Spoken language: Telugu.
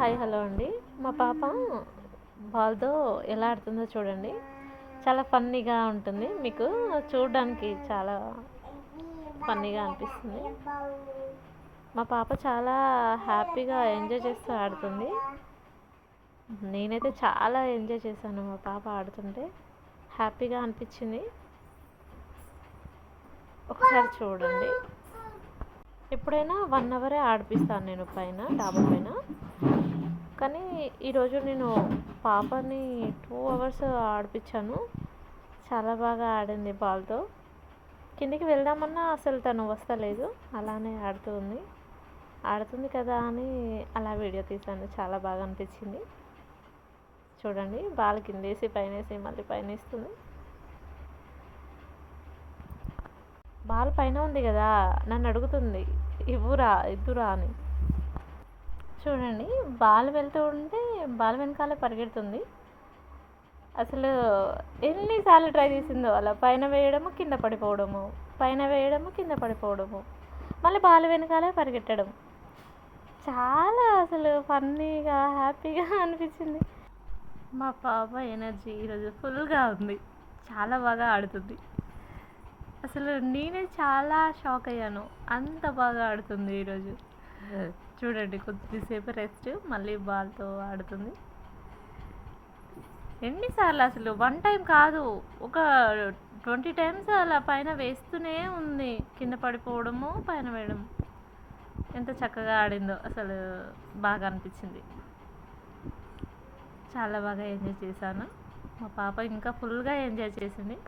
హాయ్ హలో అండి. మా పాప బాల్తో ఎలా ఆడుతుందో చూడండి. చాలా ఫన్నీగా ఉంటుంది, మీకు చూడడానికి చాలా ఫన్నీగా అనిపిస్తుంది. మా పాప చాలా హ్యాపీగా ఎంజాయ్ చేస్తూ ఆడుతుంది. నేనైతే చాలా ఎంజాయ్ చేశాను మా పాప ఆడుతుంటే, హ్యాపీగా అనిపించింది. ఒకసారి చూడండి. ఎప్పుడైనా 1 అవరే ఆడిపిస్తాను నేను పైన, డాబా పైన. కానీ ఈరోజు నేను పాపని 2 అవర్స్ ఆడిపించాను. చాలా బాగా ఆడింది బాల్తో. కిందికి వెళ్దామన్నా అసలు తను వస్తలేదు, అలానే ఆడుతుంది కదా అని అలా వీడియో తీశాను. చాలా బాగా అనిపించింది. చూడండి, బాల్ కిందేసి పైనేసి మళ్ళీ పైన ఇస్తుంది. బాల్ పైన ఉంది కదా, నన్ను అడుగుతుంది ఇద్దురా అని. చూడండి, బాల్ వెళ్తూ ఉంటే బాల్ వెనకాలే పరిగెడుతుంది. అసలు ఎన్నిసార్లు ట్రై చేసిందో అలా పైన వేయడము, కింద పడిపోవడము, పైన వేయడము, కింద పడిపోవడము, మళ్ళీ బాల్ వెనకాలే పరిగెట్టడం. చాలా అసలు ఫన్నీగా హ్యాపీగా అనిపించింది. మా పాప ఎనర్జీ ఈరోజు ఫుల్గా ఉంది, చాలా బాగా ఆడుతుంది. అసలు నేనే చాలా షాక్ అయ్యాను, అంత బాగా ఆడుతుంది ఈరోజు. చూడండి, కొద్దిసేపు రెస్ట్, మళ్ళీ బాల్తో ఆడుతుంది. ఎన్నిసార్లు అసలు 1 టైం కాదు, ఒక 20 టైమ్స్ అలా పైన వేస్తూనే ఉంది. కింద పడిపోవడము, పైన వేయడం. ఎంత చక్కగా ఆడిందో, అసలు బాగా అనిపించింది. చాలా బాగా ఎంజాయ్ చేశాను. మా పాప ఇంకా ఫుల్గా ఎంజాయ్ చేసింది.